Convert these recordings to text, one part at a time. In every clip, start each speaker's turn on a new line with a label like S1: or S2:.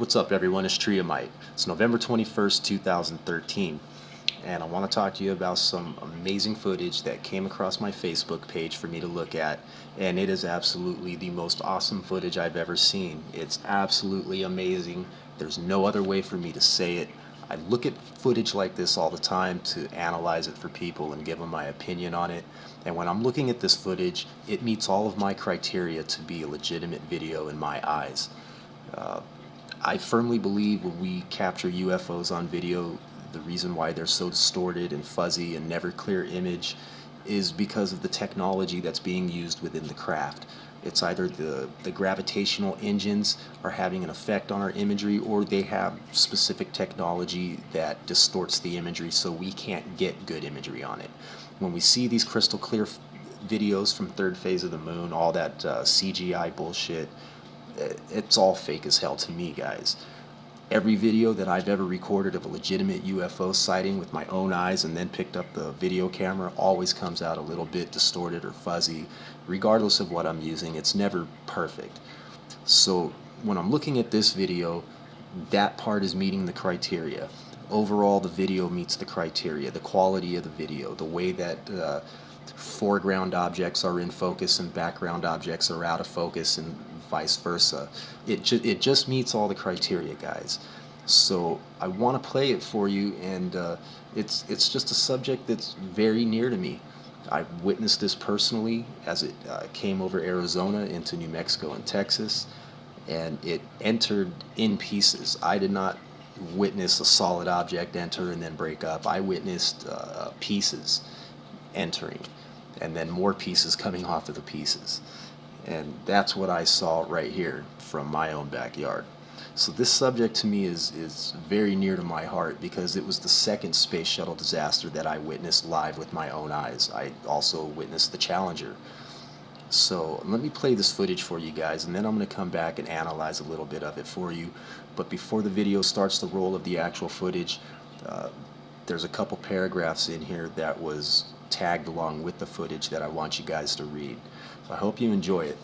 S1: What's up, everyone? It's Triamite. It's November 21st, 2013, and I want to talk to you about some amazing footage that came across my Facebook page for me to look at, and it is absolutely the most awesome footage I've ever seen. It's absolutely amazing. There's no other way for me to say it. I look at footage like this all the time to analyze it for people and give them my opinion on it. And when I'm looking at this footage, it meets all of my criteria to be a legitimate video in my eyes. I firmly believe when we capture UFOs on video, the reason why they're so distorted and fuzzy and never clear image is because of the technology that's being used within the craft. It's either the gravitational engines are having an effect on our imagery, or they have specific technology that distorts the imagery so we can't get good imagery on it. When we see these crystal clear videos from third phase of the moon, all that CGI bullshit, it's all fake as hell to me, guys. Every video that I've ever recorded of a legitimate UFO sighting with my own eyes and then picked up the video camera always comes out a little bit distorted or fuzzy. Regardless of what I'm using, it's never perfect. So when I'm looking at this video, that part is meeting the criteria. Overall, the video meets the criteria. The quality of the video, the way that foreground objects are in focus and background objects are out of focus, and vice versa. It just meets all the criteria, guys. So I want to play it for you, and it's just a subject that's very near to me. I've witnessed this personally as it came over Arizona into New Mexico and Texas, and it entered in pieces. I did not witness a solid object enter and then break up. I witnessed pieces entering and then more pieces coming off of the pieces. And that's what I saw right here from my own backyard. So this subject to me is very near to my heart because it was the second space shuttle disaster that I witnessed live with my own eyes. I also witnessed the Challenger. So let me play this footage for you guys, and then I'm going to come back and analyze a little bit of it for you. But before the video starts the roll of the actual footage, there's a couple paragraphs in here that was tagged along with the footage that I want you guys to read. So I hope you enjoy it.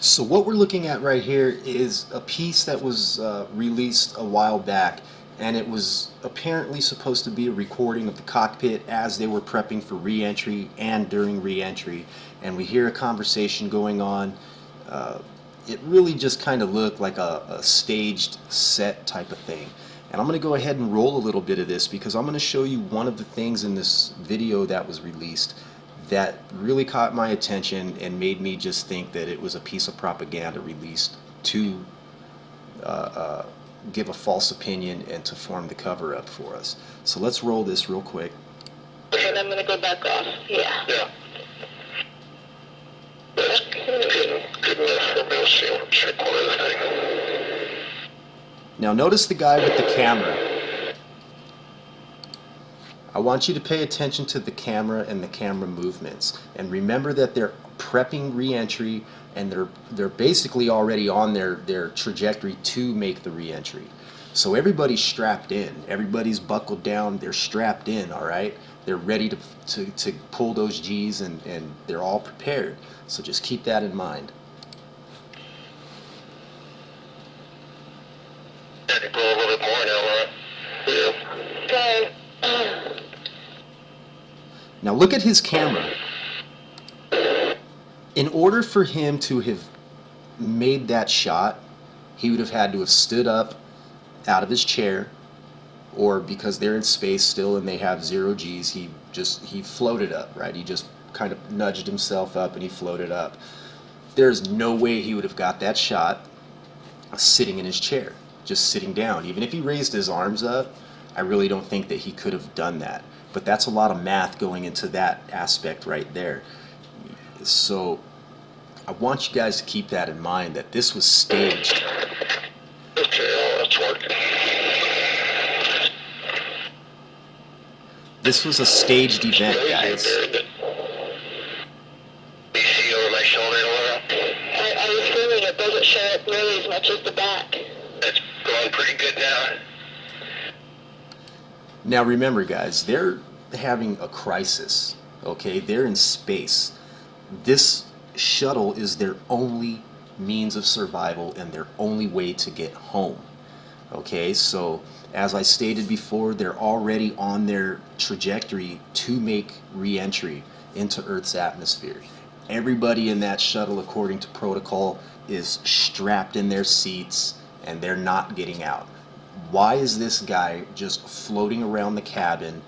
S1: So what we're looking at right here is a piece that was released a while back, and it was apparently supposed to be a recording of the cockpit as they were prepping for re-entry and during re-entry. And we hear a conversation going on. It really just kind of looked like a staged set type of thing. And I'm going to go ahead and roll a little bit of this because I'm going to show you one of the things in this video that was released that really caught my attention and made me just think that it was a piece of propaganda released to give a false opinion and to form the cover up for us. So let's roll this real quick.
S2: And I'm going to go back off. Yeah.
S3: Yeah. That's good enough for me to see what check one of the thing.
S1: Now notice the guy with the camera. I want you to pay attention to the camera and the camera movements, and remember that they're prepping re-entry, and they're basically already on their trajectory to make the re-entry. So everybody's strapped in, everybody's buckled down, they're strapped in, all right? They're ready to pull those G's, and they're all prepared. So just keep that in mind.
S3: I can pull a little bit more now, Laura. Yeah.
S2: Okay.
S1: Now look at his camera. In order for him to have made that shot, he would have had to have stood up out of his chair, or because they're in space still and they have 0 G's, he floated up, right? He just kind of nudged himself up and he floated up. There's no way he would have got that shot sitting in his chair, just sitting down. Even if he raised his arms up, I really don't think that he could have done that. But that's a lot of math going into that aspect right there. So I want you guys to keep that in mind, that this was staged.
S3: Okay, that's working.
S1: This was a staged event, guys.
S3: Do you see over my shoulder, Laura?
S2: I was feeling it doesn't show up nearly as much as the back.
S3: It's going pretty good now.
S1: Now remember, guys, they're having a crisis, okay? They're in space. This shuttle is their only means of survival and their only way to get home, okay? So as I stated before, they're already on their trajectory to make re-entry into Earth's atmosphere. Everybody in that shuttle, according to protocol, is strapped in their seats and they're not getting out. Why is this guy just floating around the cabin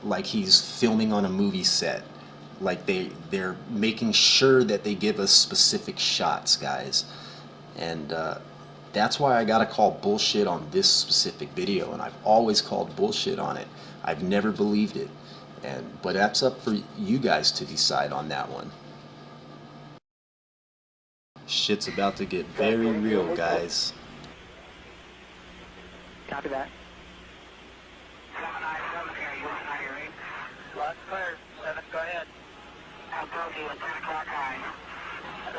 S1: like he's filming on a movie set? Like they're making sure that they give us specific shots, guys. And that's why I gotta call bullshit on this specific video, and I've always called bullshit on it. I've never believed it. But that's up for you guys to decide on that one. Shit's about to get very real, guys.
S2: Copy that.
S3: 797 here, you want to hear?
S2: Lots clear. 7, go ahead.
S3: I'm bogey with 10 o'clock high.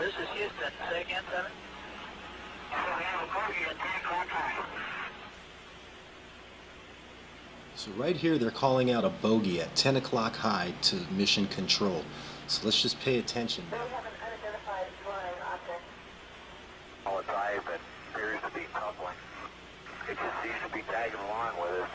S2: This is Houston. Say again, 7.
S3: So we have a bogey at 10 o'clock high.
S1: So right here they're calling out a bogey at 10 o'clock high to mission control. So let's just pay attention.
S2: We have an unidentified flying object.
S3: All its eyes that appears to be tumbling. It just seems to be tagging along with us.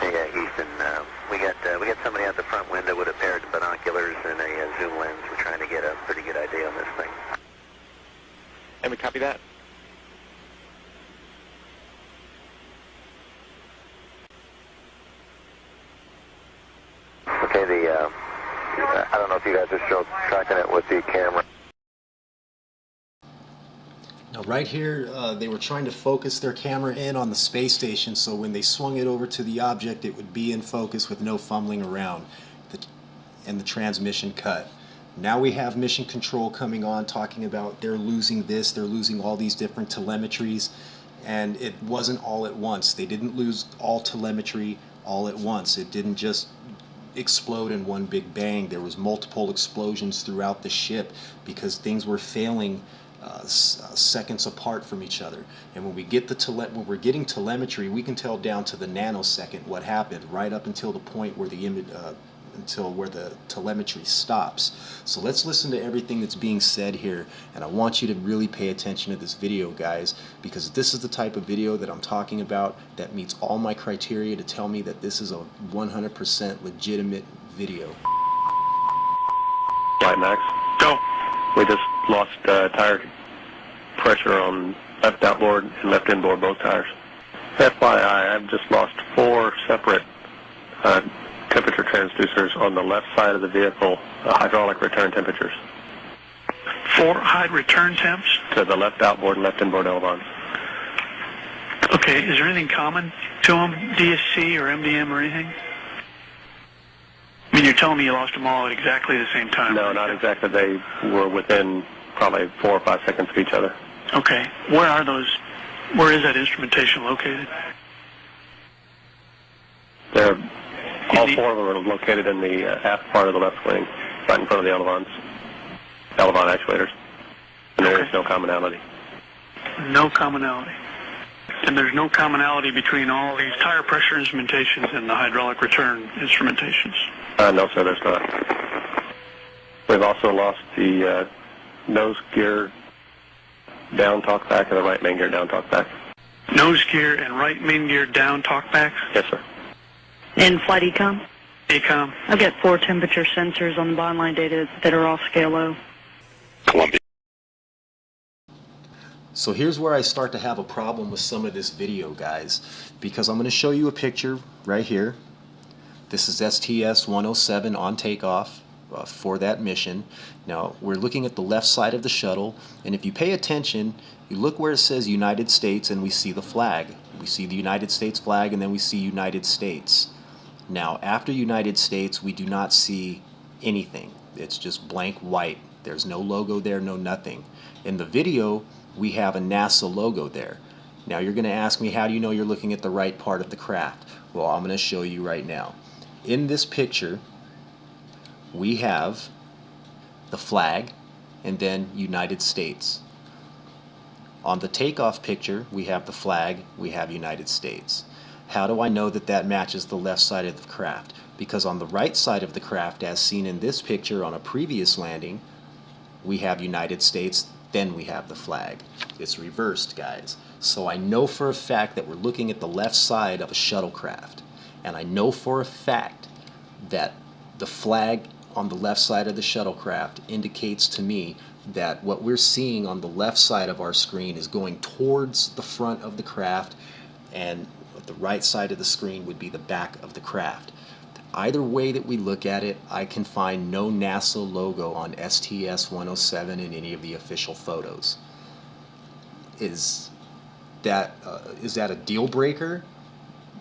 S3: Yeah, Houston, we got somebody out the front window with a pair of binoculars and a zoom lens. We're trying to get a pretty good idea on this thing.
S4: And we copy that.
S3: Okay, I don't know if you guys are still tracking it with the camera.
S1: Now right here, they were trying to focus their camera in on the space station, so when they swung it over to the object, it would be in focus with no fumbling around, and the transmission cut. Now we have mission control coming on, talking about they're losing this, they're losing all these different telemetries, and it wasn't all at once. They didn't lose all telemetry all at once. It didn't just explode in one big bang. There was multiple explosions throughout the ship because things were failing seconds apart from each other. And when we get when we're getting telemetry, we can tell down to the nanosecond what happened, right up until the point where the image until where the telemetry stops. So let's listen to everything that's being said here, and I want you to really pay attention to this video, guys, because this is the type of video that I'm talking about that meets all my criteria to tell me that this is a 100% legitimate video.
S5: Flight Max.
S4: Go.
S5: We just lost tire pressure on left outboard and left inboard, both tires. FYI, I've just lost 4 separate temperature transducers on the left side of the vehicle, hydraulic return temperatures.
S6: 4 high return temps?
S5: To the left outboard and left inboard elevons.
S6: Okay, is there anything common to them, DSC or MDM or anything? I mean, you're telling me you lost them all at exactly the same time?
S5: No, not exactly. They were within probably 4 or 5 seconds of each other.
S6: Okay, where are those? Where is that instrumentation located?
S5: They're all 4 of them are located in the aft part of the left wing, right in front of the elevon actuators. And there is no commonality.
S6: No commonality. And there's no commonality between all these tire pressure instrumentations and the hydraulic return instrumentations?
S5: No, sir, there's not. We've also lost the nose gear down talkback and the right main gear down talkback.
S6: Nose gear and right main gear down talkbacks?
S5: Yes, sir.
S7: In flight econ?
S6: Econ.
S7: I've got 4 temperature sensors on the bottom line data that are off scale low.
S4: Columbia.
S1: So here's where I start to have a problem with some of this video, guys, because I'm going to show you a picture right here. This is STS107 on takeoff for that mission. Now we're looking at the left side of the shuttle, and if you pay attention, you look where it says United States and we see the flag. We see the United States flag, and then we see United States. Now after United States, we do not see anything. It's just blank white. There's no logo there, no nothing. In the video, we have a NASA logo there. Now you're going to ask me, how do you know you're looking at the right part of the craft? Well, I'm going to show you right now. In this picture, we have the flag and then United States. On the takeoff picture, we have the flag, we have United States. How do I know that that matches the left side of the craft? Because on the right side of the craft, as seen in this picture on a previous landing, we have United States, then we have the flag. It's reversed, guys. So I know for a fact that we're looking at the left side of a shuttlecraft. And I know for a fact that the flag on the left side of the shuttlecraft indicates to me that what we're seeing on the left side of our screen is going towards the front of the craft, and the right side of the screen would be the back of the craft. Either way that we look at it, I can find no NASA logo on STS107 in any of the official photos. Is that a deal breaker?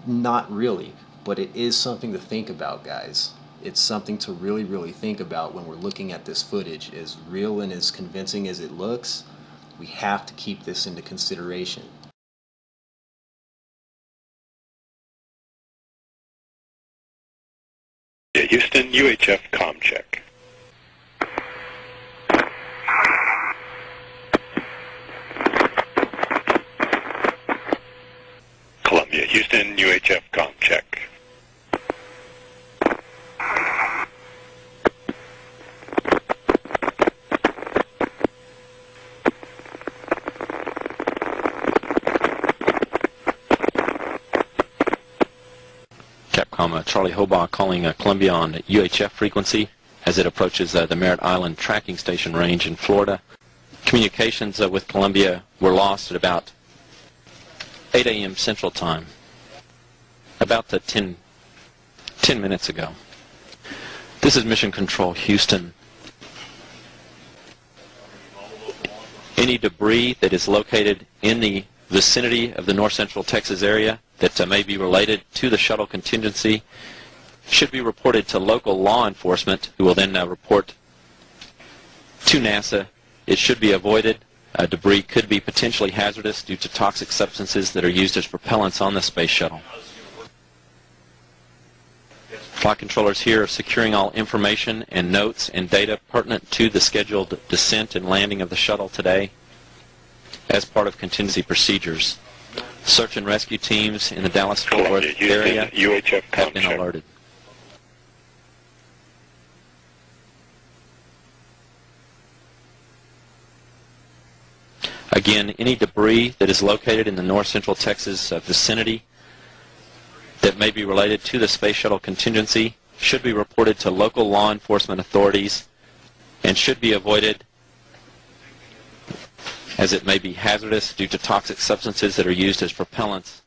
S1: Not really, but it is something to think about, guys. It's something to really, really think about when we're looking at this footage. As real and as convincing as it looks, we have to keep this into consideration.
S4: Houston, UHF comm check. Columbia, Houston, UHF comm check.
S8: Capcom Charlie Hobaugh calling Columbia on UHF frequency as it approaches the Merritt Island tracking station range in Florida. Communications with Columbia were lost at about 8 a.m. Central Time, about 10 minutes ago. This is Mission Control, Houston. Any debris that is located in the vicinity of the north central Texas area that may be related to the shuttle contingency should be reported to local law enforcement, who will then report to NASA. It should be avoided. Debris could be potentially hazardous due to toxic substances that are used as propellants on the space shuttle. Flight controllers here are securing all information and notes and data pertinent to the scheduled descent and landing of the shuttle today as part of contingency procedures. Search and rescue teams in the Dallas-Fort Worth
S4: Columbia,
S8: area
S4: Houston, UHF
S8: have been
S4: ComCheck.
S8: alerted. Again, any debris that is located in the north central Texas vicinity that may be related to the space shuttle contingency should be reported to local law enforcement authorities and should be avoided as it may be hazardous due to toxic substances that are used as propellants